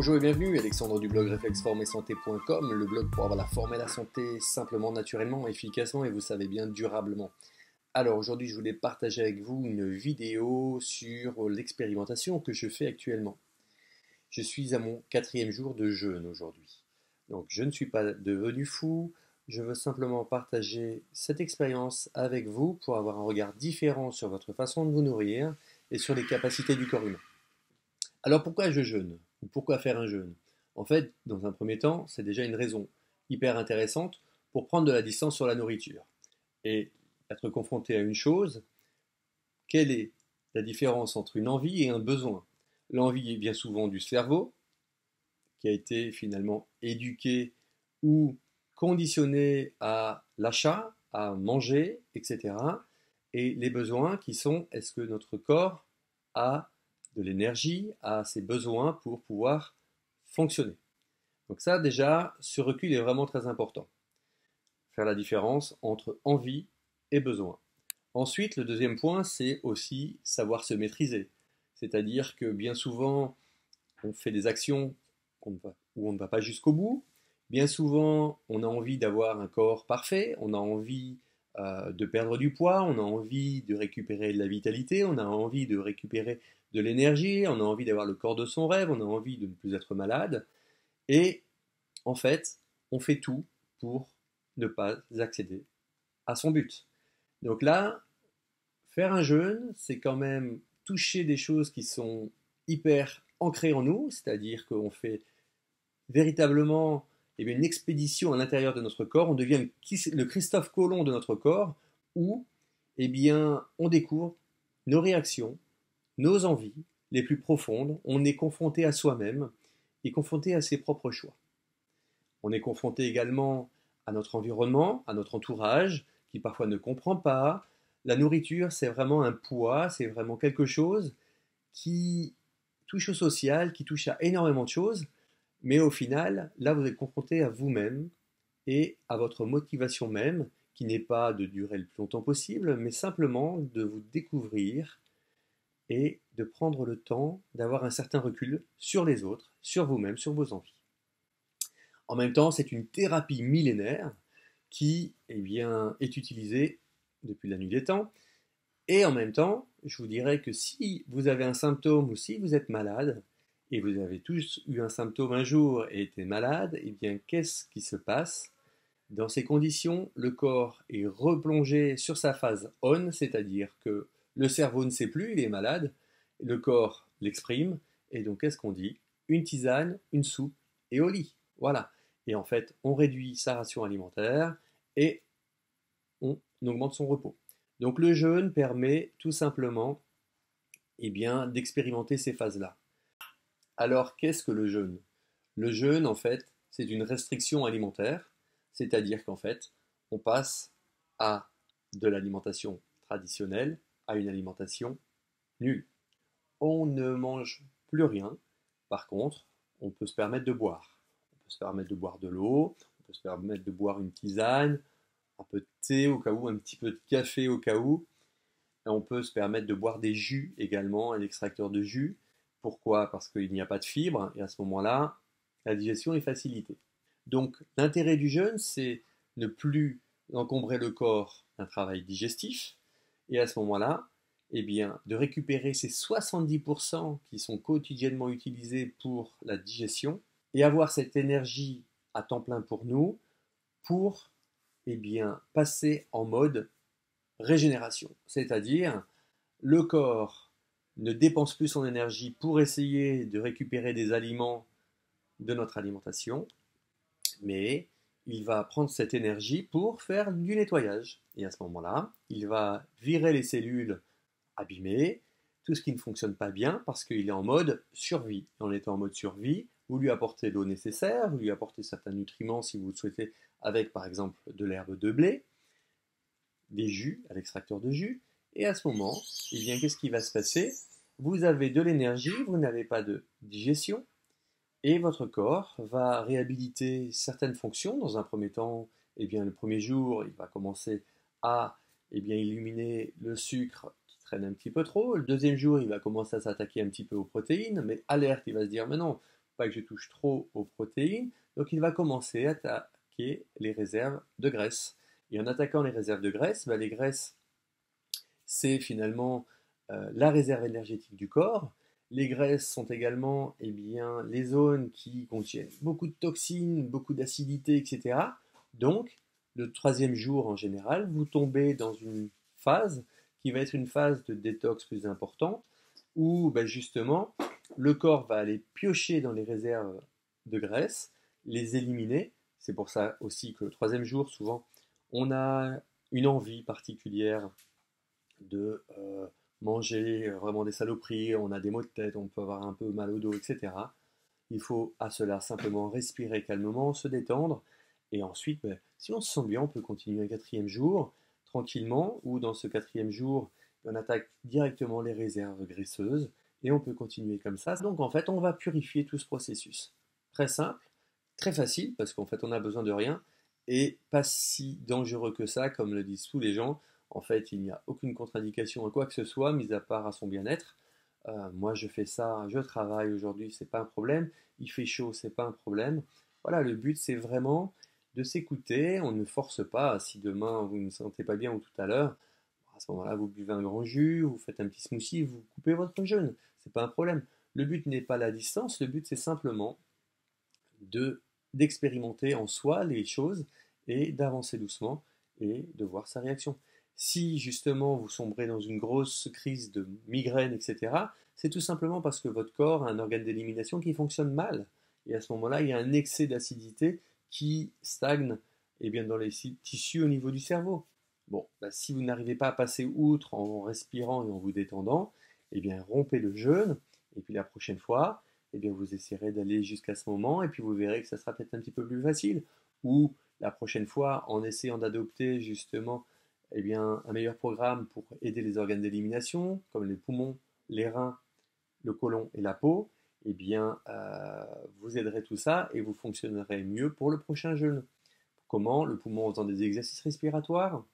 Bonjour et bienvenue, Alexandre du blog réflexformesanté.com, le blog pour avoir la forme et la santé simplement, naturellement, efficacement et vous savez bien durablement. Alors aujourd'hui je voulais partager avec vous une vidéo sur l'expérimentation que je fais actuellement. Je suis à mon 4e jour de jeûne aujourd'hui. Donc je ne suis pas devenu fou, je veux simplement partager cette expérience avec vous pour avoir un regard différent sur votre façon de vous nourrir et sur les capacités du corps humain. Alors pourquoi je jeûne? Ou pourquoi faire un jeûne? En fait, dans un premier temps, c'est déjà une raison hyper intéressante pour prendre de la distance sur la nourriture. Et être confronté à une chose, quelle est la différence entre une envie et un besoin? L'envie est bien souvent du cerveau, qui a été finalement éduqué ou conditionné à l'achat, à manger, etc. Et les besoins qui sont, est-ce que notre corps a de l'énergie, a ses besoins pour pouvoir fonctionner? Donc ça déjà, ce recul est vraiment très important. Faire la différence entre envie et besoin. Ensuite, le deuxième point, c'est aussi savoir se maîtriser. C'est-à-dire que bien souvent, on fait des actions où on ne va pas jusqu'au bout. Bien souvent, on a envie d'avoir un corps parfait, on a envie de perdre du poids, on a envie de récupérer de la vitalité, on a envie de récupérer de l'énergie, on a envie d'avoir le corps de son rêve, on a envie de ne plus être malade. Et en fait, on fait tout pour ne pas accéder à son but. Donc là, faire un jeûne, c'est quand même toucher des choses qui sont hyper ancrées en nous, c'est-à-dire qu'on fait véritablement une expédition à l'intérieur de notre corps, on devient le Christophe Colomb de notre corps, où on découvre nos réactions, nos envies les plus profondes, on est confronté à soi-même et confronté à ses propres choix. On est confronté également à notre environnement, à notre entourage, qui parfois ne comprend pas. La nourriture, c'est vraiment un poids, c'est vraiment quelque chose qui touche au social, qui touche à énormément de choses, mais au final, là, vous êtes confronté à vous-même et à votre motivation même, qui n'est pas de durer le plus longtemps possible, mais simplement de vous découvrir et de prendre le temps d'avoir un certain recul sur les autres, sur vous-même, sur vos envies. En même temps, c'est une thérapie millénaire qui est utilisée depuis la nuit des temps. Et en même temps, je vous dirais que si vous avez un symptôme ou si vous êtes malade, et vous avez tous eu un symptôme un jour et été malade, eh bien qu'est-ce qui se passe? Dans ces conditions, le corps est replongé sur sa phase on, c'est-à-dire que le cerveau ne sait plus, il est malade, le corps l'exprime, et donc qu'est-ce qu'on dit? Une tisane, une soupe et au lit. Voilà. Et en fait, on réduit sa ration alimentaire et on augmente son repos. Donc le jeûne permet tout simplement d'expérimenter ces phases-là. Alors qu'est-ce que le jeûne? Le jeûne, en fait, c'est une restriction alimentaire, c'est-à-dire qu'en fait, on passe à de l'alimentation traditionnelle à une alimentation nulle. On ne mange plus rien, par contre, on peut se permettre de boire. On peut se permettre de boire de l'eau, on peut se permettre de boire une tisane, un peu de thé au cas où, un petit peu de café au cas où. Et on peut se permettre de boire des jus également, un extracteur de jus. Pourquoi? Parce qu'il n'y a pas de fibres et à ce moment-là, la digestion est facilitée. Donc l'intérêt du jeûne, c'est ne plus encombrer le corps d'un travail digestif et à ce moment-là, de récupérer ces 70% qui sont quotidiennement utilisés pour la digestion et avoir cette énergie à temps plein pour nous pour passer en mode régénération. C'est-à-dire, le corps ne dépense plus son énergie pour essayer de récupérer des aliments de notre alimentation, mais il va prendre cette énergie pour faire du nettoyage. Et à ce moment-là, il va virer les cellules abîmées, tout ce qui ne fonctionne pas bien, parce qu'il est en mode survie. Et en étant en mode survie, vous lui apportez l'eau nécessaire, vous lui apportez certains nutriments si vous le souhaitez, avec par exemple de l'herbe de blé, des jus, à l'extracteur de jus, et à ce moment, qu'est-ce qui va se passer? Vous avez de l'énergie, vous n'avez pas de digestion, et votre corps va réhabiliter certaines fonctions. Dans un premier temps, le premier jour, il va commencer à éliminer le sucre qui traîne un petit peu trop. Le deuxième jour, il va commencer à s'attaquer un petit peu aux protéines, mais alerte, il va se dire, mais non, pas que je touche trop aux protéines. Donc il va commencer à attaquer les réserves de graisse. Et en attaquant les réserves de graisse, les graisses, c'est finalement la réserve énergétique du corps. Les graisses sont également les zones qui contiennent beaucoup de toxines, beaucoup d'acidité, etc. Donc, le troisième jour en général, vous tombez dans une phase qui va être une phase de détox plus importante, où justement, le corps va aller piocher dans les réserves de graisse, les éliminer. C'est pour ça aussi que le troisième jour, souvent, on a une envie particulière de manger vraiment des saloperies, on a des maux de tête, on peut avoir un peu mal au dos, etc. Il faut à cela simplement respirer calmement, se détendre, et ensuite, si on se sent bien, on peut continuer un quatrième jour, tranquillement, ou dans ce quatrième jour, on attaque directement les réserves graisseuses, et on peut continuer comme ça. Donc en fait, on va purifier tout ce processus. Très simple, très facile, parce qu'en fait, on n'a besoin de rien, et pas si dangereux que ça, comme le disent tous les gens. En fait, il n'y a aucune contre-indication à quoi que ce soit, mis à part à son bien-être. Moi, je fais ça, je travaille aujourd'hui, c'est pas un problème. Il fait chaud, c'est pas un problème. Voilà, le but, c'est vraiment de s'écouter. On ne force pas. Si demain vous ne vous sentez pas bien ou tout à l'heure, à ce moment-là, vous buvez un grand jus, vous faites un petit smoothie, vous coupez votre jeûne. C'est pas un problème. Le but n'est pas la distance. Le but, c'est simplement d'expérimenter en soi les choses et d'avancer doucement et de voir sa réaction. Si justement vous sombrez dans une grosse crise de migraine, etc., c'est tout simplement parce que votre corps a un organe d'élimination qui fonctionne mal. Et à ce moment-là, il y a un excès d'acidité qui stagne dans les tissus au niveau du cerveau. Bon, si vous n'arrivez pas à passer outre en respirant et en vous détendant, rompez le jeûne, et puis la prochaine fois, vous essaierez d'aller jusqu'à ce moment, et puis vous verrez que ça sera peut-être un petit peu plus facile. Ou la prochaine fois, en essayant d'adopter justement un meilleur programme pour aider les organes d'élimination, comme les poumons, les reins, le côlon et la peau, vous aiderez tout ça et vous fonctionnerez mieux pour le prochain jeûne. Comment? Le poumon en faisant des exercices respiratoires,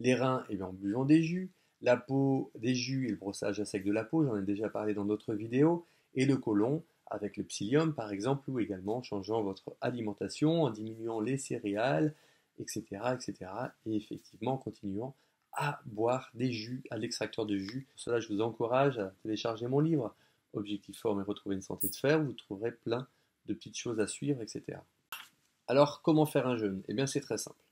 les reins en buvant des jus, la peau des jus et le brossage à sec de la peau, j'en ai déjà parlé dans d'autres vidéos, et le côlon avec le psyllium par exemple, ou également en changeant votre alimentation, en diminuant les céréales, etc., etc. Et effectivement, en continuant à boire des jus, à l'extracteur de jus. Pour cela, je vous encourage à télécharger mon livre Objectif Forme et Retrouver une santé de fer. Vous trouverez plein de petites choses à suivre, etc. Alors, comment faire un jeûne? C'est très simple.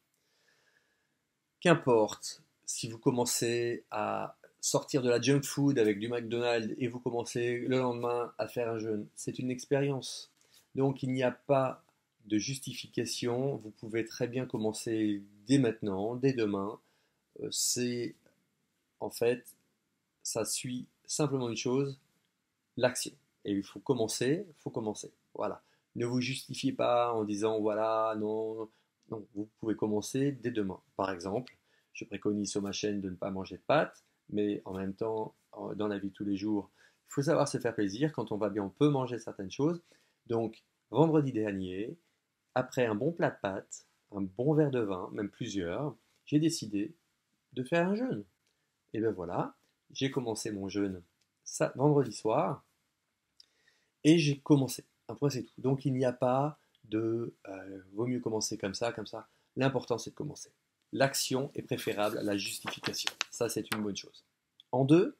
Qu'importe si vous commencez à sortir de la junk food avec du McDonald's et vous commencez le lendemain à faire un jeûne, c'est une expérience. Donc il n'y a pas de justification, vous pouvez très bien commencer dès maintenant, dès demain. C'est en fait, ça suit simplement une chose, l'action. Et il faut commencer, Voilà. Ne vous justifiez pas en disant voilà, non, non, vous pouvez commencer dès demain. Par exemple, je préconise sur ma chaîne de ne pas manger de pâtes, mais en même temps, dans la vie de tous les jours, il faut savoir se faire plaisir. Quand on va bien, on peut manger certaines choses. Donc, vendredi dernier, après un bon plat de pâtes, un bon verre de vin, même plusieurs, j'ai décidé de faire un jeûne. Et ben voilà, j'ai commencé mon jeûne vendredi soir et j'ai commencé. Un point, c'est tout. Donc il n'y a pas de vaut mieux commencer comme ça, comme ça. L'important, c'est de commencer. L'action est préférable à la justification. Ça, c'est une bonne chose. En deux,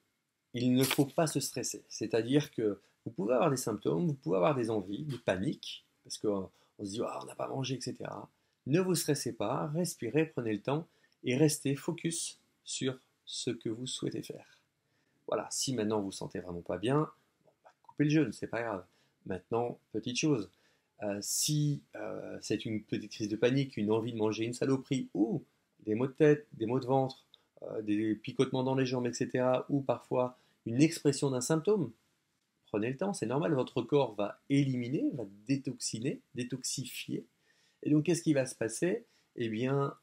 il ne faut pas se stresser. C'est-à-dire que vous pouvez avoir des symptômes, vous pouvez avoir des envies, des paniques, parce qu'on se dit ah, on n'a pas mangé, etc. Ne vous stressez pas, respirez, prenez le temps et restez focus sur ce que vous souhaitez faire. Voilà, si maintenant vous ne vous sentez vraiment pas bien, coupez le jeûne, c'est pas grave. Maintenant, petite chose, si c'est une petite crise de panique, une envie de manger une saloperie, ou des maux de tête, des maux de ventre, des picotements dans les jambes, etc., ou parfois une expression d'un symptôme, prenez le temps, c'est normal, votre corps va éliminer, va détoxifier. Et donc, qu'est-ce qui va se passer?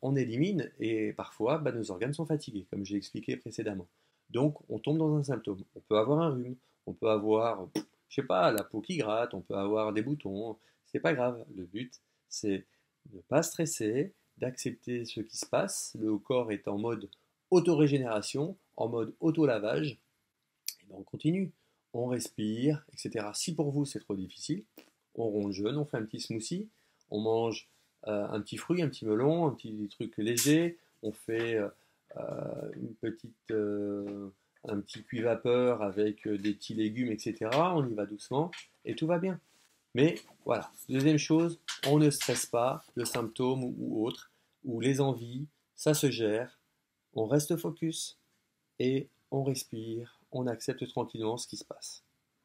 On élimine et parfois, nos organes sont fatigués, comme j'ai expliqué précédemment. Donc, on tombe dans un symptôme. On peut avoir un rhume, on peut avoir, je sais pas, la peau qui gratte, on peut avoir des boutons. C'est pas grave. Le but, c'est de ne pas stresser, d'accepter ce qui se passe. Le corps est en mode auto-régénération, en mode auto-lavage. Et on continue. on respire, etc. Si pour vous c'est trop difficile, on rompt le jeûne, on fait un petit smoothie, on mange un petit fruit, un petit melon, un petit truc léger, on fait un petit cuit vapeur avec des petits légumes, etc. On y va doucement et tout va bien. Mais voilà, deuxième chose, on ne stresse pas le symptôme ou autre, ou les envies, ça se gère, on reste focus et on respire, on accepte tranquillement ce qui se passe.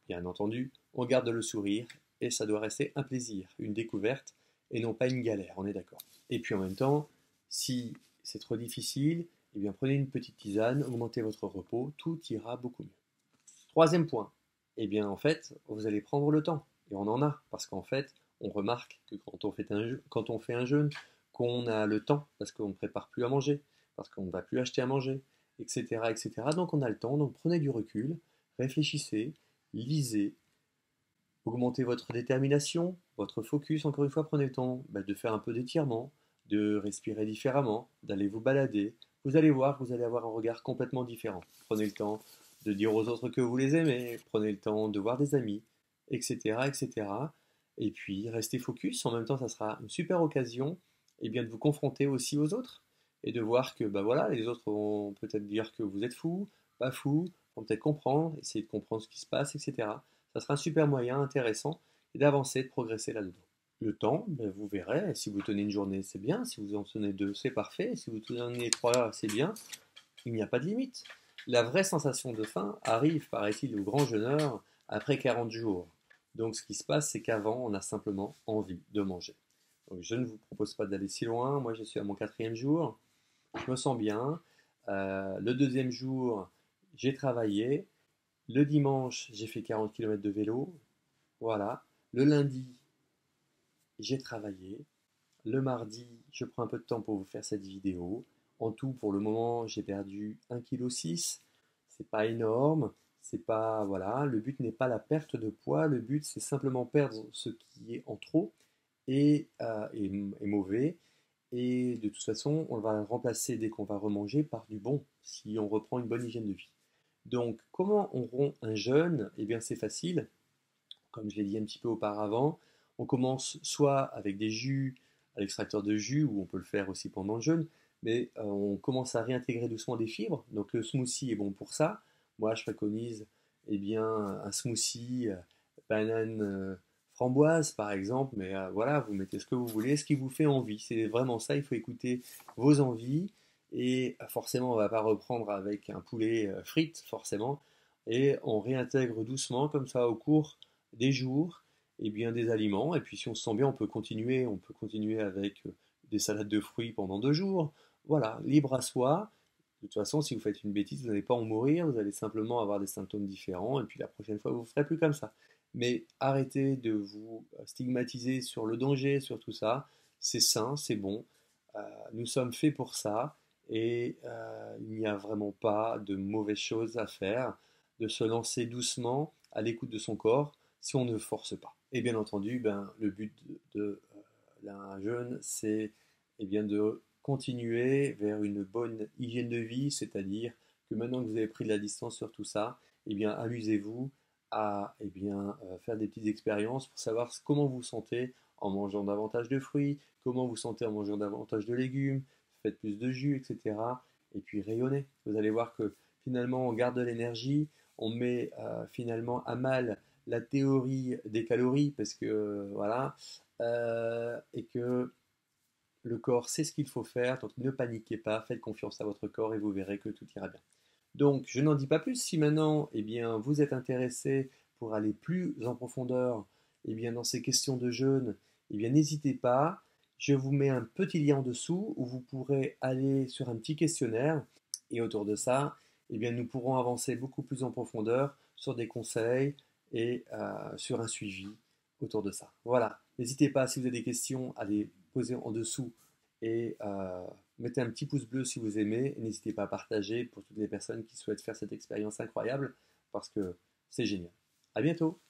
Bien entendu, on garde le sourire et ça doit rester un plaisir, une découverte et non pas une galère, on est d'accord. Et puis en même temps, si c'est trop difficile, eh bien prenez une petite tisane, augmentez votre repos, tout ira beaucoup mieux. Troisième point, eh bien en fait, vous allez prendre le temps. Et on en a, parce qu'en fait, on remarque que quand on fait un jeûne, qu'on a le temps, parce qu'on ne prépare plus à manger, parce qu'on ne va plus acheter à manger, etc., etc. Donc on a le temps, donc prenez du recul, réfléchissez, lisez, augmentez votre détermination, votre focus, encore une fois, prenez le temps de faire un peu d'étirement, de respirer différemment, d'aller vous balader. Vous allez voir que vous allez avoir un regard complètement différent. Prenez le temps de dire aux autres que vous les aimez, prenez le temps de voir des amis, etc., etc. Et puis, restez focus. En même temps, ça sera une super occasion de vous confronter aussi aux autres et de voir que voilà, les autres vont peut-être dire que vous êtes fou, pas fou, vont peut-être comprendre, essayer de comprendre ce qui se passe, etc. Ça sera un super moyen intéressant d'avancer, de progresser là-dedans. Le temps, vous verrez, si vous tenez une journée, c'est bien, si vous en tenez deux, c'est parfait, si vous tenez trois, c'est bien, il n'y a pas de limite. La vraie sensation de faim arrive, paraît-il, au grand jeûneur après 40 jours. Donc ce qui se passe, c'est qu'avant, on a simplement envie de manger. Donc je ne vous propose pas d'aller si loin, moi je suis à mon 4e jour, je me sens bien. Le 2e jour, j'ai travaillé. Le dimanche, j'ai fait 40 km de vélo. Voilà. Le lundi, j'ai travaillé. Le mardi, je prends un peu de temps pour vous faire cette vidéo. En tout, pour le moment, j'ai perdu 1,6 kg. C'est pas énorme. C'est pas, voilà. Le but n'est pas la perte de poids. Le but, c'est simplement perdre ce qui est en trop et mauvais. Et de toute façon, on va le remplacer dès qu'on va remanger par du bon, si on reprend une bonne hygiène de vie. Donc, comment on rompt un jeûne? Eh bien, c'est facile. Comme je l'ai dit un petit peu auparavant, on commence soit avec des jus à l'extracteur de jus, ou on peut le faire aussi pendant le jeûne, mais on commence à réintégrer doucement des fibres. Donc, le smoothie est bon pour ça. Moi, je préconise un smoothie banane framboise, par exemple, mais voilà, vous mettez ce que vous voulez, ce qui vous fait envie. C'est vraiment ça, il faut écouter vos envies. Et forcément, on ne va pas reprendre avec un poulet frites, forcément. Et on réintègre doucement, comme ça, au cours des jours, des aliments. Et puis, si on se sent bien, on peut continuer avec des salades de fruits pendant 2 jours. Voilà, libre à soi. De toute façon, si vous faites une bêtise, vous n'allez pas en mourir, vous allez simplement avoir des symptômes différents. Et puis, la prochaine fois, vous ne ferez plus comme ça. Mais arrêtez de vous stigmatiser sur le danger, sur tout ça. C'est sain, c'est bon. Nous sommes faits pour ça. Et il n'y a vraiment pas de mauvaises choses à faire, de se lancer doucement à l'écoute de son corps si on ne force pas. Et bien entendu, le but d'un jeûne, c'est de continuer vers une bonne hygiène de vie, c'est-à-dire que maintenant que vous avez pris de la distance sur tout ça, amusez-vous à faire des petites expériences pour savoir comment vous sentez en mangeant davantage de fruits, comment vous sentez en mangeant davantage de légumes, faites plus de jus, etc. Et puis rayonnez. Vous allez voir que finalement on garde de l'énergie, on met finalement à mal la théorie des calories parce que voilà, et que le corps sait ce qu'il faut faire, donc ne paniquez pas, faites confiance à votre corps et vous verrez que tout ira bien. Donc je n'en dis pas plus, si maintenant vous êtes intéressé pour aller plus en profondeur dans ces questions de jeûne, n'hésitez pas. Je vous mets un petit lien en dessous où vous pourrez aller sur un petit questionnaire et autour de ça, nous pourrons avancer beaucoup plus en profondeur sur des conseils et sur un suivi autour de ça. Voilà, n'hésitez pas si vous avez des questions à les poser en dessous et mettez un petit pouce bleu si vous aimez et n'hésitez pas à partager pour toutes les personnes qui souhaitent faire cette expérience incroyable parce que c'est génial. À bientôt!